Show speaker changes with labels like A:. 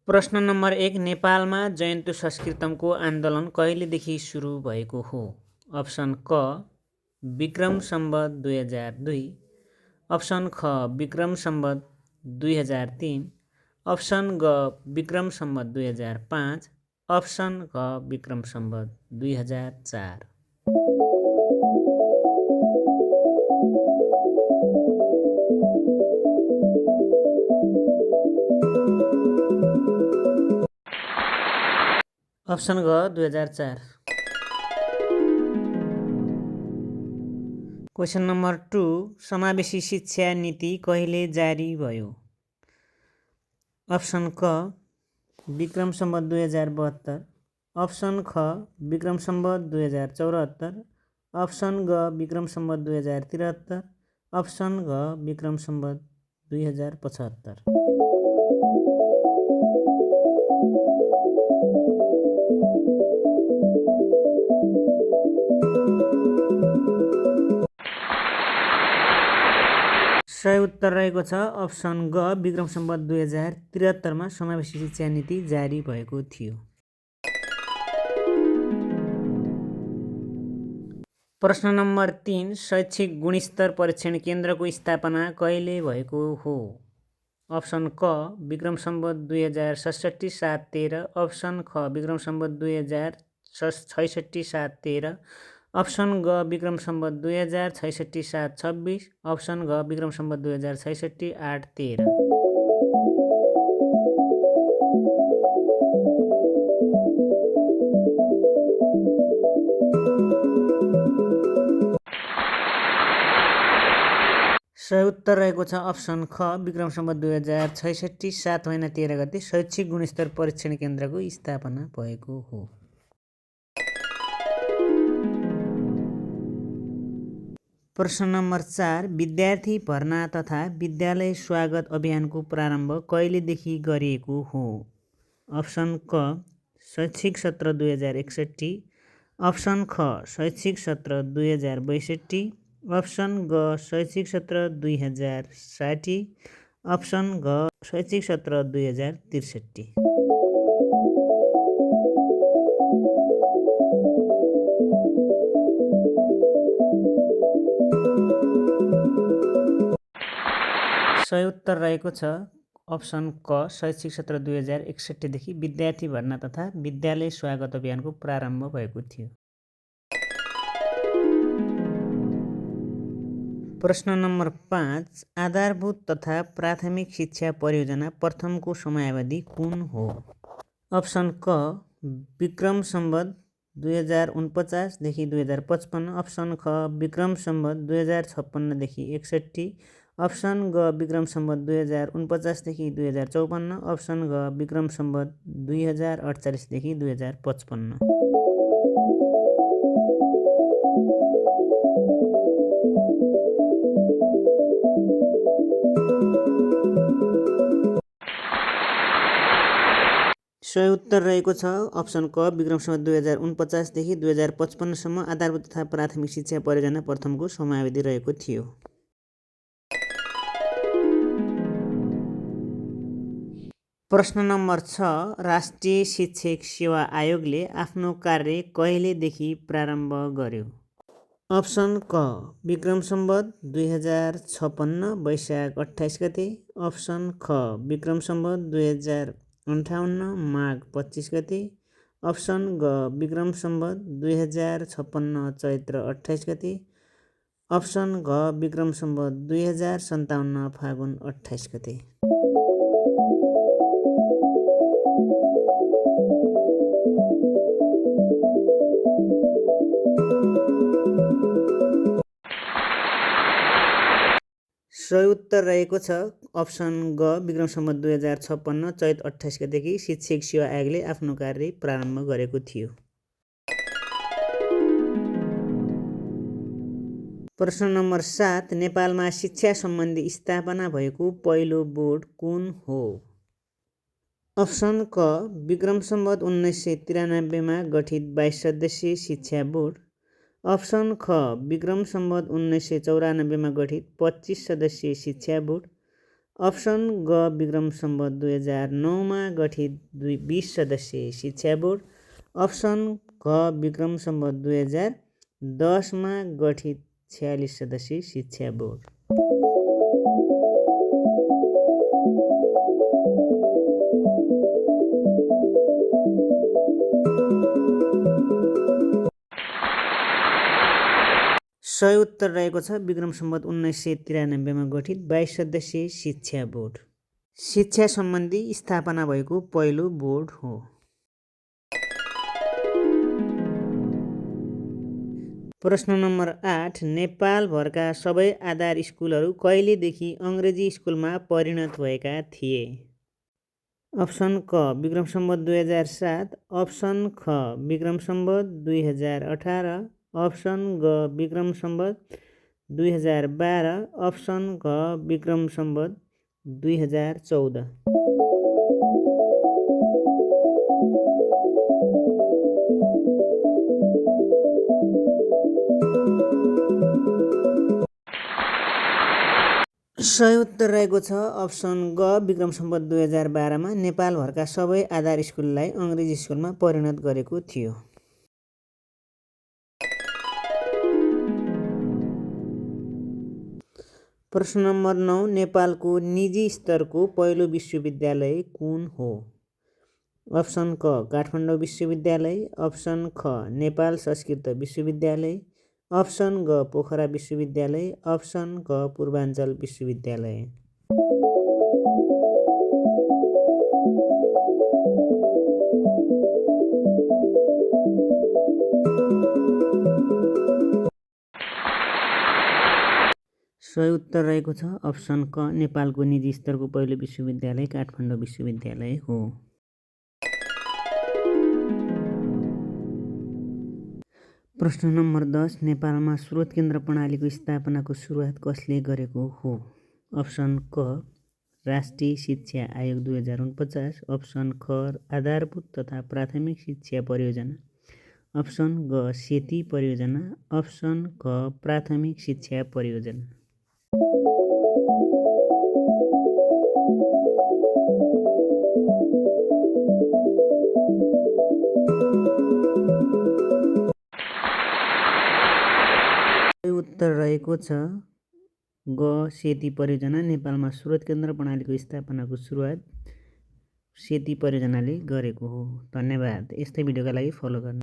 A: प्रश्न नम्बर 1 नेपालमा जयन्तु संस्कृतमको आन्दोलन कहिलेदेखि सुरु भएको हो? अप्सन क विक्रम सम्वत 2002, अप्सन ख विक्रम सम्वत 2003, अप्सन ग विक्रम सम्वत 2005, अप्सन घ विक्रम सम्वत 2004। अप्सन घ 2004। क्वेसन नम्बर 2 समावेशी शिक्षा नीति कहिले जारी भयो? अप्सन क विक्रम सम्वत 2072, अप्सन ख विक्रम सम्वत 2074, अप्सन ग विक्रम सम्वत 2073, अप्सन घ विक्रम सम्वत 2075। सही उत्तर रहेको छ अप्सन ग विक्रम सम्वत 2073मा समावेशी शिक्षा नीति जारी भएको थियो। प्रश्न नम्बर 3 शैक्षिक गुणस्तर परीक्षण केन्द्रको स्थापना कहिले भएको हो? अप्सन क विक्रम सम्वत 2067 7 13, अप्सन ख विक्रम सम्वत 2066 7 13, अप्सन ग विक्रम सम्वत 2066 7 26, अप्सन घ विक्रम सम्वत 2066 8 13। सही उत्तर रहेको छ अप्सन ख विक्रम सम्वत 2066 7 महिना 13 गते शैक्षिक गुणस्तर परीक्षण केन्द्रको स्थापना भएको हो। प्रश्न नम्बर 4 विद्यार्थी भर्ना तथा विद्यालय स्वागत अभियानको प्रारम्भ कहिलेदेखि गरिएको हो? अप्सन क शैक्षिक सत्र 2061, अप्सन ख शैक्षिक सत्र 2062, अप्सन ग शैक्षिक सत्र 2060, अप्सन घ शैक्षिक सत्र 2063। सही उत्तर रहेको छ अप्सन क शैक्षिक सत्र 2061 देखि विद्यार्थी भर्ना तथा विद्यालय स्वागत अभियानको प्रारम्भ भएको थियो। प्रश्न नम्बर 5 आधारभूत तथा प्राथमिक शिक्षा परियोजना प्रथमको समयावधि कुन हो? अप्सन क विक्रम सम्वत 2049 देखि 2055, अप्सन ख विक्रम सम्वत 2056 देखि 61, अप्सन ग विक्रम सम्वत 2049 देखि 2054, अप्सन घ विक्रम सम्वत 2048 देखि 2055। सही उत्तर रहेको छ अप्सन क विक्रम सम्वत 2049 देखि 2055 सम्म आधारभूत तथा प्राथमिक शिक्षा परियोजना प्रथमको समयावधि रहेको थियो। प्रश्न नम्बर 6 राष्ट्रिय शिक्षक सेवा आयोगले आफ्नो कार्य कहिलेदेखि प्रारम्भ गर्यो? अप्सन क विक्रम सम्वत 2056 वैशाख 28 गते, अप्सन ख विक्रम सम्वत 2058 माघ 25 गते, अप्सन ग विक्रम सम्वत 2056 चैत्र 28 गते, अप्सन घ विक्रम सम्वत 2057 फागुन 28 गते। सही उत्तर रहेको छ अप्सन ग विक्रम सम्वत 2056 चैत 28 गतेदेखि शिक्षक सेवा आयोगले आफ्नो कार्य प्रारम्भ गरेको थियो। प्रश्न नम्बर 7 नेपालमा शिक्षा सम्बन्धी स्थापना भएको पहिलो बोर्ड कुन हो? अप्सन क विक्रम सम्वत 1993 गठित 22 सदस्यीय शिक्षा बोर्ड, अप्सन ख विक्रम सम्वत 1994 गठित 25 सदस्यीय शिक्षा बोर्ड, अप्सन ग विक्रम सम्वत 2009मा गठित 20 सदस्यीय शिक्षा बोर्ड। अप्सन घ विक्रम सम्वत 2010मा गठित 46 सदस्यीय शिक्षा बोर्ड। सही उत्तर रहेको छ विक्रम सम्वत 1993मा गठित 22 सदस्यीय शिक्षा बोर्ड। शिक्षा सम्बन्धी स्थापना भएको पहिलो बोर्ड हो। प्रश्न नम्बर 8 नेपालभरका सबै आधार स्कुलहरू कहिलेदेखि अङ्ग्रेजी स्कुलमा परिणत भएका थिए? अप्सन क विक्रम सम्वत 2007, अप्सन ख विक्रम सम्वत 2018, अप्सन ग विक्रम सम्वत 2012, अप्सन घ विक्रम सम्वत 2014। सही उत्तर रहेको छ अप्सन ग विक्रम सम्वत 2012मा नेपालभरका सबै आधार स्कुललाई अङ्ग्रेजी स्कुलमा परिणत गरेको थियो। प्रश्न नम्बर 9 नेपालको निजी स्तरको पहिलो विश्वविद्यालय कुन हो? अप्सन क काठमाडौँ विश्वविद्यालय, अप्सन ख नेपाल संस्कृत विश्वविद्यालय, अप्सन ग पोखरा विश्वविद्यालय, अप्सन ग पूर्वाञ्चल विश्वविद्यालय। सही उत्तर रहेको छ अप्सन क नेपालको निजी स्तरको पहिलो विश्वविद्यालय काठमाडौँ विश्वविद्यालय हो। प्रश्न नम्बर 10 नेपालमा स्रोत केन्द्र प्रणालीको स्थापनाको सुरुवात कसले गरेको हो? अप्सन क राष्ट्रिय शिक्षा आयोग 2049, अप्सन ख आधारभूत तथा प्राथमिक शिक्षा परियोजना, अप्सन ग सेती परियोजना, अप्सन ख प्राथमिक शिक्षा परियोजना। उत्तर रहेको छ ग सेती परियोजना। नेपालमा स्रोत केन्द्र प्रणालीको स्थापनाको सुरुवात सेती परियोजनाले गरेको हो। धन्यवाद। यस्तै भिडियोका लागि फलो गर्नु।